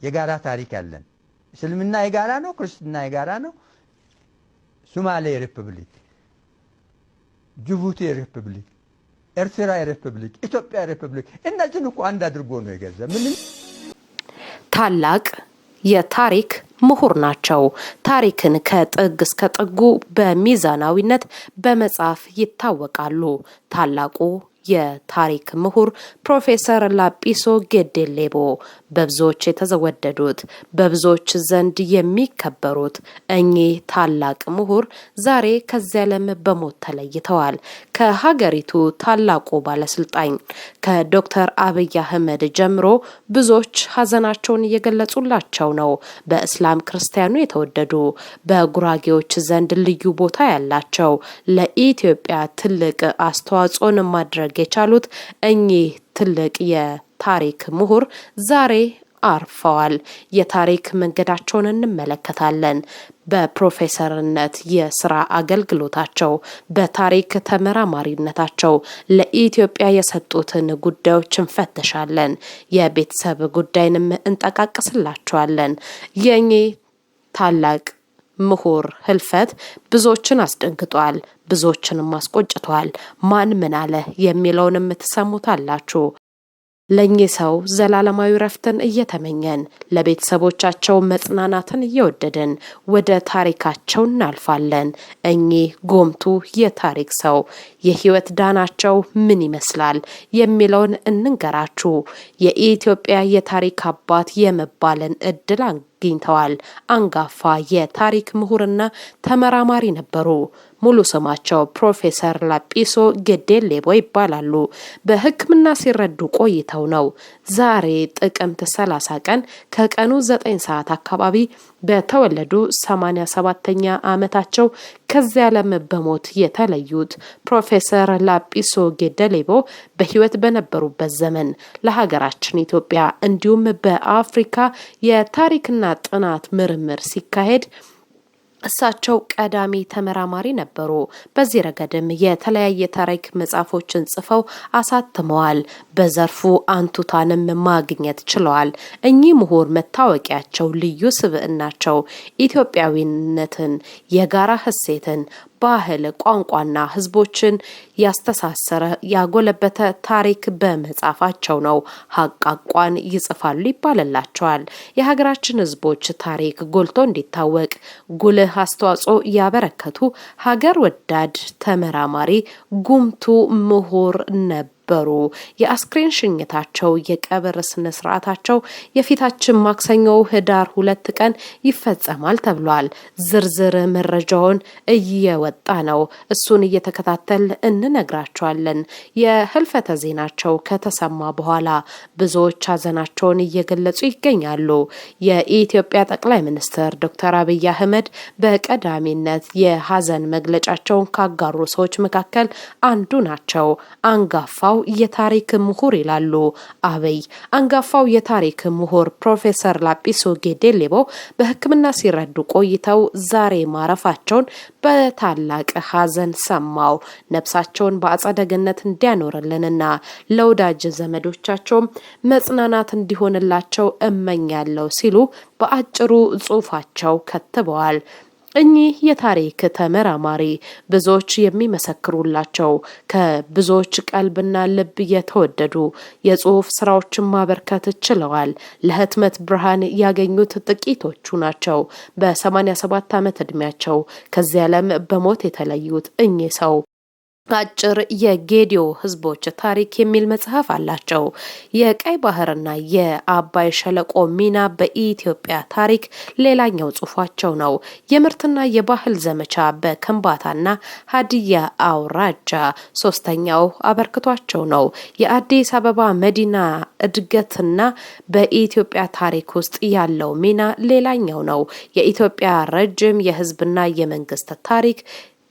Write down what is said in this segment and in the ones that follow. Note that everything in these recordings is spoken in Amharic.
የጋራ ታሪክ አለን። እስልምና የጋራ ነው፣ ክርስትና የጋራ ነው። ሶማሌ ሪፐብሊክ፣ ጅቡቲ ሪፐብሊክ፣ ኤርትራ ሪፐብሊክ፣ ኢትዮጵያ ሪፐብሊክ እነዚህን እኮ አንድ አድርጎ ነው የገዛ። ምን ታላቅ የታሪክ ምሁር ናቸው። ታሪክን ከጥግ እስከ ጥጉ በሚዛናዊነት በመጻፍ ይታወቃሉ። ታላቁ የታሪክ ምሁር ፕሮፌሰር ላጲሶ ጌዴሌቦ በብዙዎች የተወደዱት በብዙዎች ዘንድ የሚከበሩት እኚህ ታላቅ ምሁር ዛሬ ከዚህ ዓለም በሞት ተለይተዋል። ከሀገሪቱ ታላቁ ባለስልጣን ከዶክተር አብይ አህመድ ጀምሮ ብዙዎች ሀዘናቸውን እየገለጹላቸው ነው። በእስላም ክርስቲያኑ የተወደዱ በጉራጌዎች ዘንድ ልዩ ቦታ ያላቸው ለኢትዮጵያ ትልቅ አስተዋጽኦን ማድረግ የቻሉት እኚህ ትልቅ የታሪክ ምሁር ዛሬ አርፈዋል። የታሪክ መንገዳቸውን እንመለከታለን። በፕሮፌሰርነት የስራ አገልግሎታቸው፣ በታሪክ ተመራማሪነታቸው ለኢትዮጵያ የሰጡትን ጉዳዮች እንፈትሻለን። የቤተሰብ ጉዳይንም እንጠቃቅስላቸዋለን። የእኚህ ታላቅ ምሁር ህልፈት ብዙዎችን አስደንግጧል፣ ብዙዎችንም አስቆጭቷል። ማን ምን አለ የሚለውንም ትሰሙታላችሁ። ለእኚህ ሰው ዘላለማዊ ረፍትን እየተመኘን ለቤተሰቦቻቸው መጽናናትን እየወደድን ወደ ታሪካቸው እናልፋለን። እኚህ ጎምቱ የታሪክ ሰው የህይወት ዳናቸው ምን ይመስላል የሚለውን እንንገራችሁ። የኢትዮጵያ የታሪክ አባት የመባልን እድል አግኝተዋል። አንጋፋ የታሪክ ምሁርና ተመራማሪ ነበሩ። ሙሉ ስማቸው ፕሮፌሰር ላጲሶ ጌዴሌቦ ይባላሉ። በሕክምና ሲረዱ ቆይተው ነው ዛሬ ጥቅምት 30 ቀን ከቀኑ 9 ሰዓት አካባቢ በተወለዱ 87ኛ ዓመታቸው ከዚህ ዓለም በሞት የተለዩት ፕሮፌሰር ላጲሶ ጌዴሌቦ በህይወት በነበሩበት ዘመን ለሀገራችን ኢትዮጵያ እንዲሁም በአፍሪካ የታሪክና ጥናት ምርምር ሲካሄድ እሳቸው ቀዳሚ ተመራማሪ ነበሩ። በዚህ ረገድም የተለያየ ታሪክ መጽሐፎችን ጽፈው አሳትመዋል። በዘርፉ አንቱታንም ማግኘት ችለዋል። እኚህ ምሁር መታወቂያቸው ልዩ ስብዕናቸው ኢትዮጵያዊነትን፣ የጋራ እሴትን፣ ባህል፣ ቋንቋና ህዝቦችን ያስተሳሰረ ያጎለበተ ታሪክ በመጻፋቸው ነው። ሀቃቋን ይጽፋሉ ይባልላቸዋል። የሀገራችን ህዝቦች ታሪክ ጎልቶ እንዲታወቅ ጉልህ አስተዋጽኦ ያበረከቱ ሀገር ወዳድ ተመራማሪ ጉምቱ ምሁር ነበሩ። የአስክሬን ሽኝታቸው የቀብር ስነ ስርዓታቸው የፊታችን ማክሰኞ ህዳር 2 ቀን ይፈጸማል ተብሏል። ዝርዝር መረጃውን እየወጣ ነው። እሱን እየተከታተል እንነግራቸዋለን። የህልፈተ ዜናቸው ከተሰማ በኋላ ብዙዎች ሀዘናቸውን እየገለጹ ይገኛሉ። የኢትዮጵያ ጠቅላይ ሚኒስትር ዶክተር አብይ አህመድ በቀዳሚነት የሀዘን መግለጫቸውን ካጋሩ ሰዎች መካከል አንዱ ናቸው። አንጋፋው የታሪክ ምሁር ይላሉ አብይ። አንጋፋው የታሪክ ምሁር ፕሮፌሰር ላጲሶ ጌዴሌቦ በሕክምና ሲረዱ ቆይተው ዛሬ ማረፋቸውን በታላቅ ሀዘን ሰማው። ነፍሳቸውን በአጸደ ገነት እንዲያኖርልንና ለወዳጅ ዘመዶቻቸው መጽናናት እንዲሆንላቸው እመኛለሁ ሲሉ በአጭሩ ጽሑፋቸው ከትበዋል። እኚህ የታሪክ ተመራማሪ ብዙዎች የሚመሰክሩላቸው ከብዙዎች ቀልብና ልብ የተወደዱ የጽሑፍ ስራዎችን ማበርከት ችለዋል። ለህትመት ብርሃን ያገኙት ጥቂቶቹ ናቸው። በ87 ዓመት ዕድሜያቸው ከዚህ ዓለም በሞት የተለዩት እኚህ ሰው አጭር የጌዲዮ ህዝቦች ታሪክ የሚል መጽሐፍ አላቸው። የቀይ ባህርና የአባይ ሸለቆ ሚና በኢትዮጵያ ታሪክ ሌላኛው ጽሑፋቸው ነው። የምርትና የባህል ዘመቻ በከምባታና ሀዲያ አውራጃ ሶስተኛው አበርክቷቸው ነው። የአዲስ አበባ መዲና እድገትና በኢትዮጵያ ታሪክ ውስጥ ያለው ሚና ሌላኛው ነው። የኢትዮጵያ ረጅም የህዝብና የመንግስት ታሪክ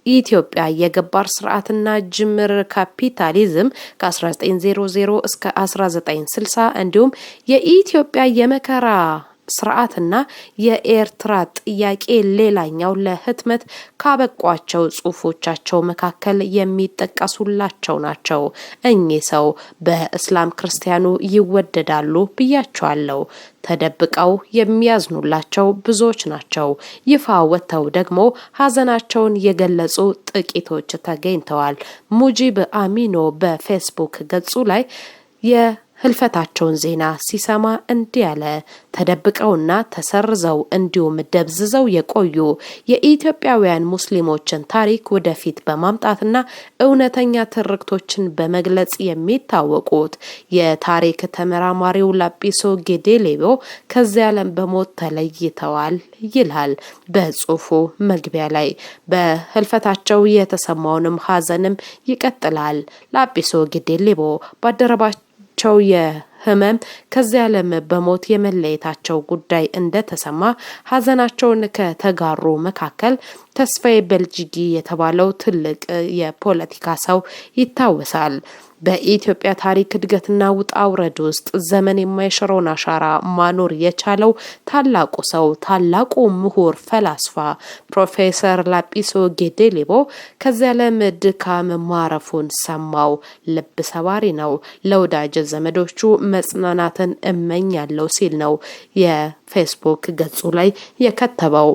ኢትዮጵያ የገባር ስርዓትና ጅምር ካፒታሊዝም ከ1900 እስከ 1960 እንዲሁም የኢትዮጵያ የመከራ ስርዓትና የኤርትራ ጥያቄ ሌላኛው ለህትመት ካበቋቸው ጽሁፎቻቸው መካከል የሚጠቀሱላቸው ናቸው። እኚህ ሰው በእስላም ክርስቲያኑ ይወደዳሉ ብያቸዋለሁ። ተደብቀው የሚያዝኑላቸው ብዙዎች ናቸው። ይፋ ወጥተው ደግሞ ሀዘናቸውን የገለጹ ጥቂቶች ተገኝተዋል። ሙጂብ አሚኖ በፌስቡክ ገጹ ላይ ህልፈታቸውን ዜና ሲሰማ እንዲህ ያለ ተደብቀውና ተሰርዘው እንዲሁም ደብዝዘው የቆዩ የኢትዮጵያውያን ሙስሊሞችን ታሪክ ወደፊት በማምጣትና እውነተኛ ትርክቶችን በመግለጽ የሚታወቁት የታሪክ ተመራማሪው ላጲሶ ጌዴሌቦ ከዚህ ዓለም በሞት ተለይተዋል ይላል በጽሁፉ መግቢያ ላይ። በህልፈታቸው የተሰማውንም ሀዘንም ይቀጥላል። ላጲሶ ጌዴሌቦ ባደረባቸው የህመም ከዚህ ዓለም በሞት የመለየታቸው ጉዳይ እንደተሰማ ሀዘናቸውን ከተጋሩ መካከል ተስፋዬ በልጅጊ የተባለው ትልቅ የፖለቲካ ሰው ይታወሳል። በኢትዮጵያ ታሪክ እድገትና ውጣ ውረድ ውስጥ ዘመን የማይሽረውን አሻራ ማኖር የቻለው ታላቁ ሰው ታላቁ ምሁር ፈላስፋ ፕሮፌሰር ላጲሶ ጌዴሌቦ ከዚህ ዓለም ድካም ማረፉን ሰማው። ልብ ሰባሪ ነው። ለወዳጅ ዘመዶቹ መጽናናትን እመኛለሁ ሲል ነው የፌስቡክ ገጹ ላይ የከተበው።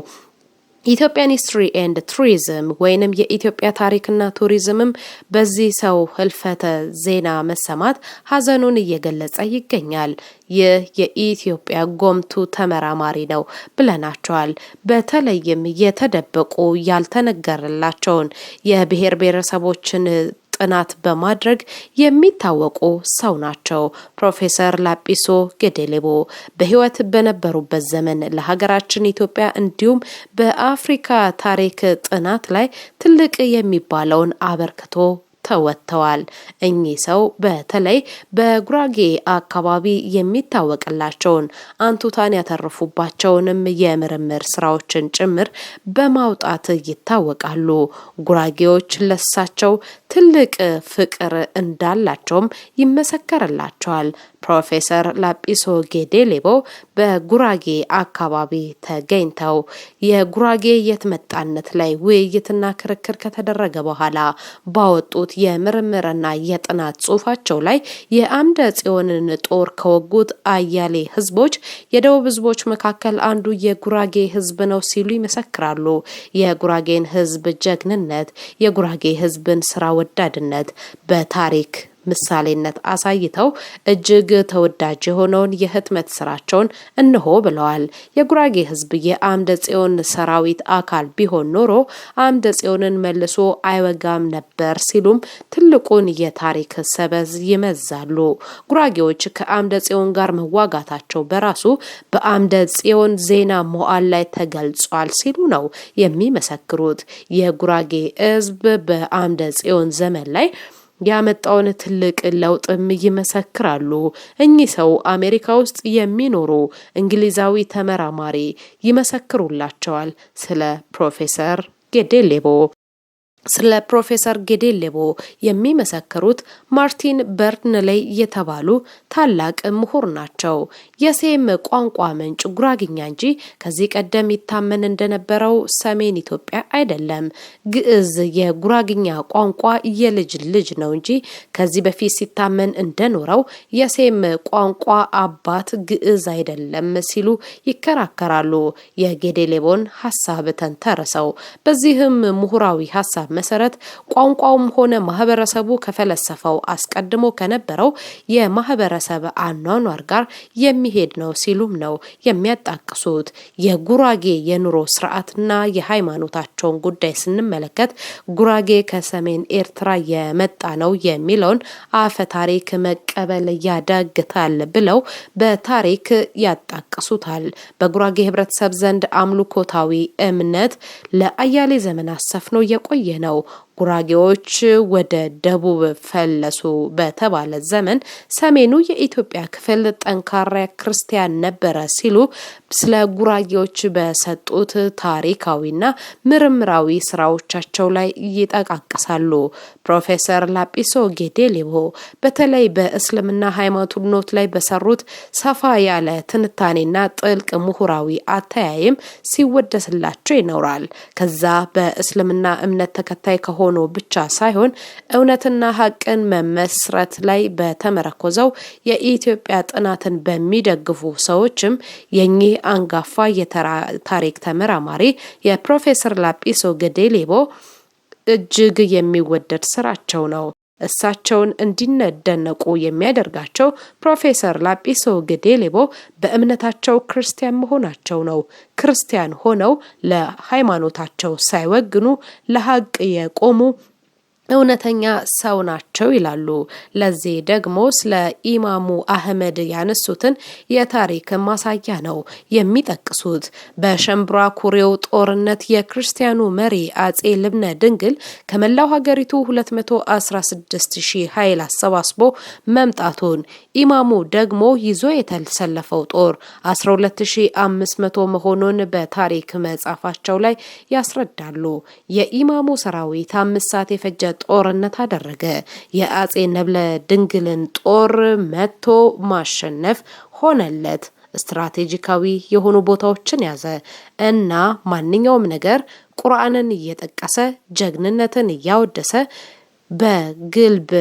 ኢትዮጵያን ሂስትሪ ኤንድ ቱሪዝም ወይንም የኢትዮጵያ ታሪክና ቱሪዝምም በዚህ ሰው ህልፈተ ዜና መሰማት ሀዘኑን እየገለጸ ይገኛል። ይህ የኢትዮጵያ ጎምቱ ተመራማሪ ነው ብለናቸዋል። በተለይም የተደበቁ ያልተነገረላቸውን የብሔር ብሔረሰቦችን ጥናት በማድረግ የሚታወቁ ሰው ናቸው። ፕሮፌሰር ላጲሶ ጌዴሌቦ በህይወት በነበሩበት ዘመን ለሀገራችን ኢትዮጵያ እንዲሁም በአፍሪካ ታሪክ ጥናት ላይ ትልቅ የሚባለውን አበርክቶ ተወጥተዋል። እኚህ ሰው በተለይ በጉራጌ አካባቢ የሚታወቅላቸውን አንቱታን ያተረፉባቸውንም የምርምር ስራዎችን ጭምር በማውጣት ይታወቃሉ። ጉራጌዎች ለሳቸው ትልቅ ፍቅር እንዳላቸውም ይመሰከርላቸዋል። ፕሮፌሰር ላጲሶ ጌዴሌቦ በጉራጌ አካባቢ ተገኝተው የጉራጌ የትመጣነት ላይ ውይይትና ክርክር ከተደረገ በኋላ ባወጡት የምርምርና የጥናት ጽሁፋቸው ላይ የአምደ ጽዮንን ጦር ከወጉት አያሌ ህዝቦች የደቡብ ህዝቦች መካከል አንዱ የጉራጌ ህዝብ ነው ሲሉ ይመሰክራሉ። የጉራጌን ህዝብ ጀግንነት፣ የጉራጌ ህዝብን ስራ ወዳድነት በታሪክ ምሳሌነት አሳይተው እጅግ ተወዳጅ የሆነውን የህትመት ስራቸውን እንሆ ብለዋል። የጉራጌ ህዝብ የአምደ ጽዮን ሰራዊት አካል ቢሆን ኖሮ አምደ ጽዮንን መልሶ አይወጋም ነበር ሲሉም ትልቁን የታሪክ ሰበዝ ይመዛሉ። ጉራጌዎች ከአምደ ጽዮን ጋር መዋጋታቸው በራሱ በአምደ ጽዮን ዜና መዋዕል ላይ ተገልጿል ሲሉ ነው የሚመሰክሩት። የጉራጌ ህዝብ በአምደ ጽዮን ዘመን ላይ ያመጣውን ትልቅ ለውጥም ይመሰክራሉ። እኚህ ሰው አሜሪካ ውስጥ የሚኖሩ እንግሊዛዊ ተመራማሪ ይመሰክሩላቸዋል ስለ ፕሮፌሰር ጌዴሌቦ። ስለ ፕሮፌሰር ጌዴሌቦ የሚመሰክሩት ማርቲን በርንሌይ የተባሉ ታላቅ ምሁር ናቸው። የሴም ቋንቋ ምንጭ ጉራግኛ እንጂ ከዚህ ቀደም ይታመን እንደነበረው ሰሜን ኢትዮጵያ አይደለም። ግዕዝ የጉራግኛ ቋንቋ የልጅ ልጅ ነው እንጂ ከዚህ በፊት ሲታመን እንደኖረው የሴም ቋንቋ አባት ግዕዝ አይደለም ሲሉ ይከራከራሉ። የጌዴሌቦን ሀሳብ ተንተርሰው በዚህም ምሁራዊ ሀሳብ መሰረት ቋንቋውም ሆነ ማህበረሰቡ ከፈለሰፈው አስቀድሞ ከነበረው የማህበረሰብ አኗኗር ጋር የሚሄድ ነው ሲሉም ነው የሚያጣቅሱት። የጉራጌ የኑሮ ስርዓትና የሃይማኖታቸውን ጉዳይ ስንመለከት ጉራጌ ከሰሜን ኤርትራ የመጣ ነው የሚለውን አፈ ታሪክ መቀበል ያዳግታል ብለው በታሪክ ያጣቅሱታል። በጉራጌ ህብረተሰብ ዘንድ አምልኮታዊ እምነት ለአያሌ ዘመናት ሰፍኖ የቆየ ነው። ጉራጌዎች ወደ ደቡብ ፈለሱ በተባለ ዘመን ሰሜኑ የኢትዮጵያ ክፍል ጠንካራ ክርስቲያን ነበረ ሲሉ ስለ ጉራጌዎች በሰጡት ታሪካዊና ምርምራዊ ስራዎቻቸው ላይ ይጠቃቀሳሉ። ፕሮፌሰር ላጲሶ ጌዴሌቦ በተለይ በእስልምና ሃይማኖት ላይ በሰሩት ሰፋ ያለ ትንታኔና ጥልቅ ምሁራዊ አተያይም ሲወደስላቸው ይኖራል። ከዛ በእስልምና እምነት ተከታይ ከሆኑ ብቻ ሳይሆን እውነትና ሀቅን መመስረት ላይ በተመረኮዘው የኢትዮጵያ ጥናትን በሚደግፉ ሰዎችም የኚህ አንጋፋ የታሪክ ተመራማሪ የፕሮፌሰር ላጲሶ ጌዴሌቦ እጅግ የሚወደድ ስራቸው ነው። እሳቸውን እንዲነደነቁ የሚያደርጋቸው ፕሮፌሰር ላጲሶ ጌዴሌቦ በእምነታቸው ክርስቲያን መሆናቸው ነው። ክርስቲያን ሆነው ለሃይማኖታቸው ሳይወግኑ ለሀቅ የቆሙ እውነተኛ ሰው ናቸው ይላሉ። ለዚህ ደግሞ ስለ ኢማሙ አህመድ ያነሱትን የታሪክ ማሳያ ነው የሚጠቅሱት። በሸምብራ ኩሬው ጦርነት የክርስቲያኑ መሪ አጼ ልብነ ድንግል ከመላው ሀገሪቱ 216,000 ኃይል አሰባስቦ መምጣቱን፣ ኢማሙ ደግሞ ይዞ የተሰለፈው ጦር 12,500 መሆኑን በታሪክ መጽሐፋቸው ላይ ያስረዳሉ። የኢማሙ ሰራዊት 5 ሰዓት የፈጀ ጦርነት አደረገ። የአጼ ነብለ ድንግልን ጦር መቶ ማሸነፍ ሆነለት። ስትራቴጂካዊ የሆኑ ቦታዎችን ያዘ እና ማንኛውም ነገር ቁርአንን እየጠቀሰ ጀግንነትን እያወደሰ በግልብ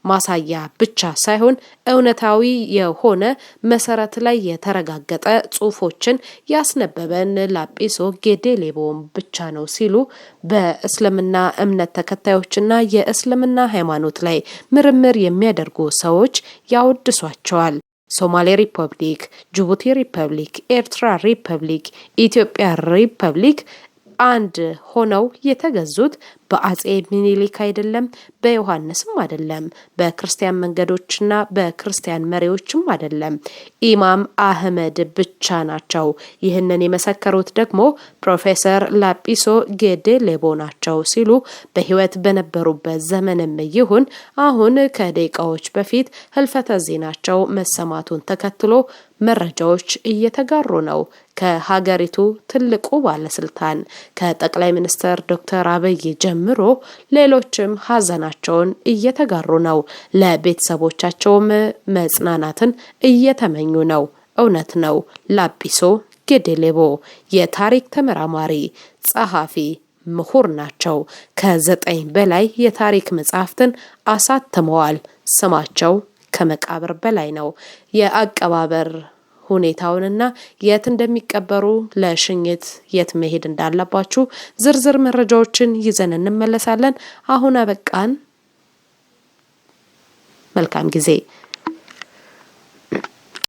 ማሳያ ብቻ ሳይሆን እውነታዊ የሆነ መሰረት ላይ የተረጋገጠ ጽሁፎችን ያስነበበን ላጲሶ ጌዴሌቦም ብቻ ነው ሲሉ በእስልምና እምነት ተከታዮችና የእስልምና ሃይማኖት ላይ ምርምር የሚያደርጉ ሰዎች ያወድሷቸዋል። ሶማሌ ሪፐብሊክ፣ ጅቡቲ ሪፐብሊክ፣ ኤርትራ ሪፐብሊክ፣ ኢትዮጵያ ሪፐብሊክ አንድ ሆነው የተገዙት በአጼ ሚኒሊክ አይደለም፣ በዮሐንስም አይደለም፣ በክርስቲያን መንገዶችና በክርስቲያን መሪዎችም አይደለም፣ ኢማም አህመድ ብቻ ናቸው። ይህንን የመሰከሩት ደግሞ ፕሮፌሰር ላጲሶ ጌዴሌቦ ናቸው ሲሉ በህይወት በነበሩበት ዘመንም ይሁን አሁን ከደቂቃዎች በፊት ህልፈተ ዜናቸው መሰማቱን ተከትሎ መረጃዎች እየተጋሩ ነው። ከሀገሪቱ ትልቁ ባለስልጣን ከጠቅላይ ሚኒስትር ዶክተር አብይ ጀምሮ ሌሎችም ሀዘናቸውን እየተጋሩ ነው። ለቤተሰቦቻቸውም መጽናናትን እየተመኙ ነው። እውነት ነው። ላጲሶ ጌዴሌቦ የታሪክ ተመራማሪ፣ ጸሐፊ፣ ምሁር ናቸው። ከ9 በላይ የታሪክ መጽሐፍትን አሳትመዋል። ስማቸው ከመቃብር በላይ ነው። የአቀባበር ሁኔታውንና የት እንደሚቀበሩ ለሽኝት የት መሄድ እንዳለባችሁ ዝርዝር መረጃዎችን ይዘን እንመለሳለን። አሁን አበቃን። መልካም ጊዜ።